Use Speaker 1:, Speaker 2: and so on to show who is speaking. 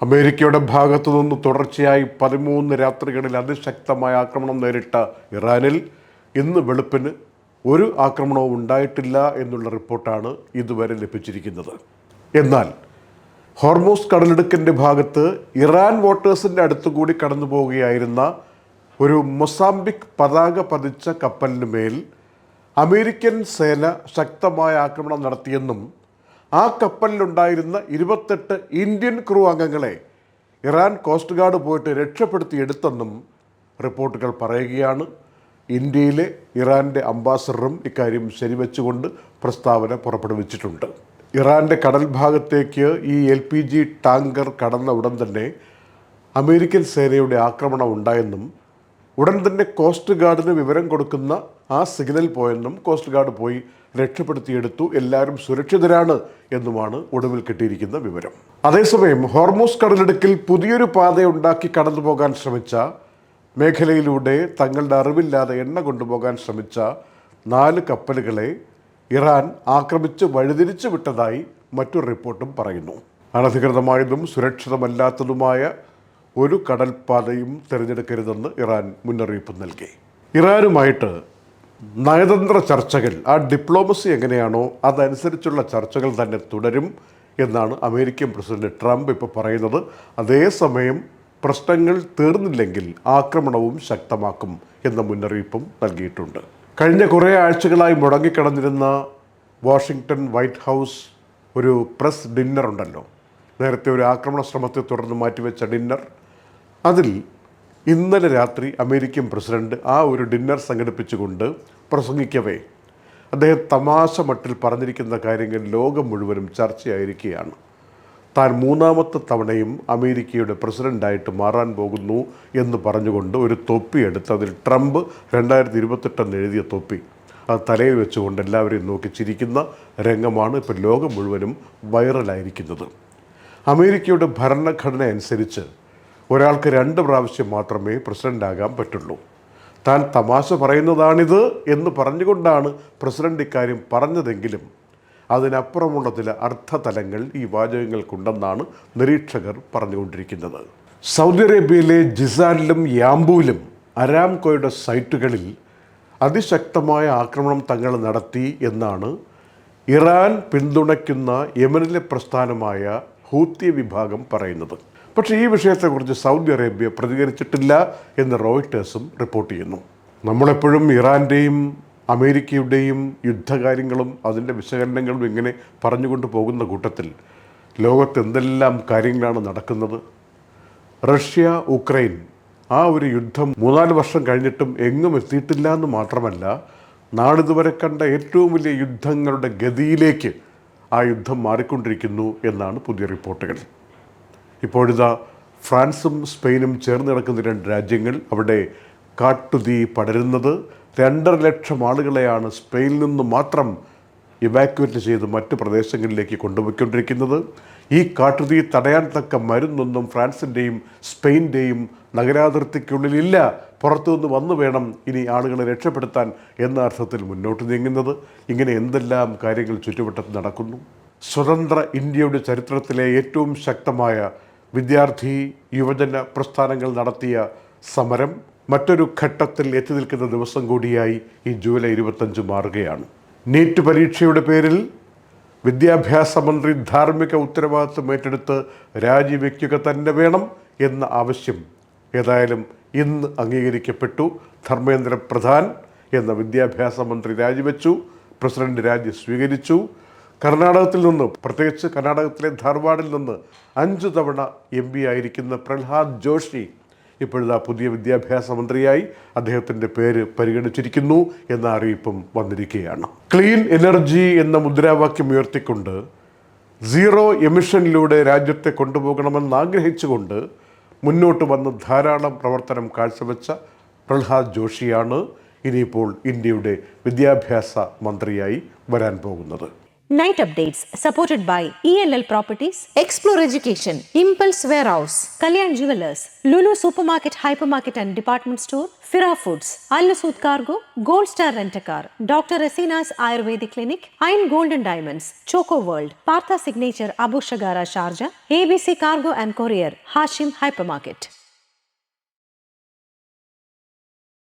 Speaker 1: അമേരിക്കയുടെ ഭാഗത്തു നിന്ന് തുടർച്ചയായി 13 രാത്രികളിൽ അതിശക്തമായ ആക്രമണം നേരിട്ട ഇറാനിൽ ഇന്ന് വെളുപ്പിന് ഒരു ആക്രമണവും ഉണ്ടായിട്ടില്ല എന്നുള്ള റിപ്പോർട്ടാണ് ഇതുവരെ ലഭിച്ചിരിക്കുന്നത്. എന്നാൽ ഹോർമൂസ് കടലിടുക്കിൻ്റെ ഭാഗത്ത് ഇറാൻ വോട്ടേഴ്സിൻ്റെ അടുത്തുകൂടി കടന്നു പോവുകയായിരുന്ന ഒരു മൊസാംബിക് പതാക പതിച്ച കപ്പലിന് മേൽ അമേരിക്കൻ സേന ശക്തമായ ആക്രമണം നടത്തിയെന്നും ആ കപ്പലിലുണ്ടായിരുന്ന 28 ഇന്ത്യൻ ക്രൂ അംഗങ്ങളെ ഇറാൻ കോസ്റ്റ് ഗാർഡ് പോയിട്ട് രക്ഷപ്പെടുത്തിയെടുത്തെന്നും റിപ്പോർട്ടുകൾ പറയുകയാണ്. ഇന്ത്യയിലെ ഇറാൻ്റെ അംബാസഡറും ഇക്കാര്യം ശരിവെച്ചുകൊണ്ട് പ്രസ്താവന പുറപ്പെടുവിച്ചിട്ടുണ്ട്. ഇറാൻ്റെ കടൽ ഭാഗത്തേക്ക് ഈ LPG ടാങ്കർ കടന്ന ഉടൻ തന്നെ അമേരിക്കൻ സേനയുടെ ആക്രമണം ഉണ്ടായെന്നും ഉടൻ തന്നെ കോസ്റ്റ് ഗാർഡിന് വിവരം കൊടുക്കുന്ന ആ സിഗ്നൽ പോയെന്നും കോസ്റ്റ് ഗാർഡ് പോയി രക്ഷപ്പെടുത്തിയെടുത്തു, എല്ലാവരും സുരക്ഷിതരാണ് എന്നുമാണ് ഒടുവിൽ കിട്ടിയിരിക്കുന്ന വിവരം. അതേസമയം ഹോർമൂസ് കടലിടുക്കിൽ പുതിയൊരു പാതയുണ്ടാക്കി കടന്നു പോകാൻ ശ്രമിച്ച, മേഖലയിലൂടെ തങ്ങളുടെ അറിവില്ലാതെ എണ്ണ കൊണ്ടുപോകാൻ ശ്രമിച്ച 4 കപ്പലുകളെ ഇറാൻ ആക്രമിച്ച് വഴിതിരിച്ചു വിട്ടതായി മറ്റൊരു റിപ്പോർട്ടും പറയുന്നു. അനധികൃതമായതും സുരക്ഷിതമല്ലാത്തതുമായ ഒരു കടൽപ്പാതയും തിരഞ്ഞെടുക്കരുതെന്ന് ഇറാൻ മുന്നറിയിപ്പ് നൽകി. ഇറാനുമായിട്ട് നയതന്ത്ര ചർച്ചകൾ, ആ ഡിപ്ലോമസി എങ്ങനെയാണോ അതനുസരിച്ചുള്ള ചർച്ചകൾ തന്നെ തുടരും എന്നാണ് അമേരിക്കൻ പ്രസിഡന്റ് ട്രംപ് ഇപ്പോൾ പറയുന്നത്. അതേസമയം പ്രശ്നങ്ങൾ തീർന്നില്ലെങ്കിൽ ആക്രമണവും ശക്തമാക്കും എന്ന മുന്നറിയിപ്പും നൽകിയിട്ടുണ്ട്. കഴിഞ്ഞ കുറേ ആഴ്ചകളായി മുടങ്ങിക്കിടന്നിരുന്ന വാഷിങ്ടൺ വൈറ്റ് ഹൗസ് ഒരു പ്രസ് ഡിന്നർ ഉണ്ടല്ലോ, നേരത്തെ ഒരു ആക്രമണ ശ്രമത്തെ തുടർന്ന് മാറ്റിവെച്ച ഡിന്നർ, അതിൽ ഇന്നലെ രാത്രി അമേരിക്കൻ പ്രസിഡന്റ് ആ ഒരു ഡിന്നർ സംഘടിപ്പിച്ചുകൊണ്ട് പ്രസംഗിക്കവേ അദ്ദേഹം തമാശ മട്ടിൽ പറഞ്ഞിരിക്കുന്ന കാര്യങ്ങൾ ലോകം മുഴുവനും ചർച്ചയായിരിക്കുകയാണ്. താൻ 3ാമത്തെ തവണയും അമേരിക്കയുടെ പ്രസിഡൻ്റായിട്ട് മാറാൻ പോകുന്നു എന്ന് പറഞ്ഞുകൊണ്ട് ഒരു തൊപ്പി എടുത്ത്, അതിൽ ട്രംപ് 2028 എഴുതിയ തൊപ്പി, അത് തലയിൽ വെച്ചുകൊണ്ട് എല്ലാവരെയും നോക്കി ചിരിക്കുന്ന രംഗമാണ് ഇപ്പോൾ ലോകം മുഴുവനും വൈറലായിരിക്കുന്നത്. അമേരിക്കയുടെ ഭരണഘടന അനുസരിച്ച് ഒരാൾക്ക് 2 പ്രാവശ്യം മാത്രമേ പ്രസിഡൻ്റാകാൻ പറ്റുള്ളൂ. താൻ തമാശ പറയുന്നതാണിത് എന്ന് പറഞ്ഞുകൊണ്ടാണ് പ്രസിഡന്റ് ഇക്കാര്യം പറഞ്ഞതെങ്കിലും അതിനപ്പുറമുള്ള ചില അർത്ഥതലങ്ങൾ ഈ വാചകങ്ങൾക്കുണ്ടെന്നാണ് നിരീക്ഷകർ പറഞ്ഞുകൊണ്ടിരിക്കുന്നത്. സൗദി അറേബ്യയിലെ ജിസാനിലും യാംബൂലും അരാംകോയുടെ സൈറ്റുകളിൽ അതിശക്തമായ ആക്രമണം തങ്ങൾ നടത്തി എന്നാണ് ഇറാൻ പിന്തുണയ്ക്കുന്ന യമനിലെ പ്രസ്ഥാനമായ ഹൂത്തി വിഭാഗം പറയുന്നത്. പക്ഷേ ഈ വിഷയത്തെക്കുറിച്ച് സൗദി അറേബ്യ പ്രതികരിച്ചിട്ടില്ല എന്ന് റോയിട്ടേഴ്സും റിപ്പോർട്ട് ചെയ്യുന്നു. നമ്മളെപ്പോഴും ഇറാൻ്റെയും അമേരിക്കയുടെയും യുദ്ധകാര്യങ്ങളും അതിൻ്റെ വിശകലനങ്ങളും ഇങ്ങനെ പറഞ്ഞുകൊണ്ട് പോകുന്ന കൂട്ടത്തിൽ ലോകത്ത് എന്തെല്ലാം കാര്യങ്ങളാണ് നടക്കുന്നത്. റഷ്യ ഉക്രൈൻ ആ ഒരു യുദ്ധം 3-4 വർഷം കഴിഞ്ഞിട്ടും എങ്ങും എത്തിയിട്ടില്ല എന്ന് മാത്രമല്ല, നാളിതുവരെ കണ്ട ഏറ്റവും വലിയ യുദ്ധങ്ങളുടെ ഗതിയിലേക്ക് ആ യുദ്ധം മാറിക്കൊണ്ടിരിക്കുന്നു എന്നാണ് പുതിയ റിപ്പോർട്ടുകൾ. ഇപ്പോഴിതാ ഫ്രാൻസും സ്പെയിനും ചേർന്ന് നടക്കുന്ന 2 രാജ്യങ്ങൾ, അവിടെ കാട്ടുതീ പടരുന്നത്. 2.5 ലക്ഷം ആളുകളെയാണ് സ്പെയിനിൽ നിന്ന് മാത്രം ഇവാക്യുവേറ്റ് ചെയ്ത് മറ്റ് പ്രദേശങ്ങളിലേക്ക് കൊണ്ടുപോയിക്കൊണ്ടിരിക്കുന്നത്. ഈ കാട്ടുതീ തടയാൻ തക്ക മരുന്നൊന്നും ഫ്രാൻസിൻ്റെയും സ്പെയിൻ്റെയും നഗരാതിർത്തിക്കുള്ളിലില്ല, പുറത്തുനിന്ന് വന്നു വേണം ഇനി ആളുകളെ രക്ഷപ്പെടുത്താൻ എന്ന അർത്ഥത്തിൽ മുന്നോട്ട് നീങ്ങുന്നത്. ഇങ്ങനെ എന്തെല്ലാം കാര്യങ്ങൾ ചുറ്റുവട്ടത്ത് നടക്കുന്നു. സ്വതന്ത്ര ഇന്ത്യയുടെ ചരിത്രത്തിലെ ഏറ്റവും ശക്തമായ വിദ്യാർത്ഥി യുവജന പ്രസ്ഥാനങ്ങൾ നടത്തിയ സമരം മറ്റൊരു ഘട്ടത്തിൽ എത്തി നിൽക്കുന്ന ദിവസം കൂടിയായി ഈ ജൂലൈ 25 മാറുകയാണ്. നീറ്റ് പരീക്ഷയുടെ പേരിൽ വിദ്യാഭ്യാസ മന്ത്രി ധാർമ്മിക ഉത്തരവാദിത്വം ഏറ്റെടുത്ത് രാജിവെക്കുക തന്നെ വേണം എന്ന ആവശ്യം ഏതായാലും ഇന്ന് അംഗീകരിക്കപ്പെട്ടു. ധർമ്മേന്ദ്ര പ്രധാൻ എന്ന വിദ്യാഭ്യാസ മന്ത്രി രാജിവെച്ചു, പ്രസിഡന്റ് രാജി സ്വീകരിച്ചു. കർണാടകത്തിൽ നിന്ന്, പ്രത്യേകിച്ച് കർണാടകത്തിലെ ധാർവാഡിൽ നിന്ന് 5 തവണ MP ആയിരിക്കുന്ന പ്രഹ്ലാദ് ജോഷി ഇപ്പോഴത്തെ പുതിയ വിദ്യാഭ്യാസ മന്ത്രിയായി അദ്ദേഹത്തിൻ്റെ പേര് പരിഗണിച്ചിരിക്കുന്നു എന്ന അറിയിപ്പും വന്നിരിക്കുകയാണ്. ക്ലീൻ എനർജി എന്ന മുദ്രാവാക്യം ഉയർത്തിക്കൊണ്ട് 0 എമിഷനിലൂടെ രാജ്യത്തെ കൊണ്ടുപോകണമെന്ന് ആഗ്രഹിച്ചുകൊണ്ട് മുന്നോട്ട് വന്ന് ധാരാളം പ്രവർത്തനം കാഴ്ചവെച്ച പ്രഹ്ലാദ് ജോഷിയാണ് ഇനിയിപ്പോൾ ഇന്ത്യയുടെ വിദ്യാഭ്യാസ മന്ത്രിയായി വരാൻ പോകുന്നത്.
Speaker 2: Night updates supported by ELL Properties, Explore Education, Impulse Warehouse, Kalyan Jewelers, Lulu Supermarket, Hypermarket and Department Store, Fira Foods, Al Nasood Cargo, Gold Star Rent-A-Car, Dr. Rasina's Ayurvedic Clinic, Iron Gold and Diamonds, Choco World, Partha Signature Abu Shagara Sharjah, ABC Cargo and Courier, Hashim Hypermarket.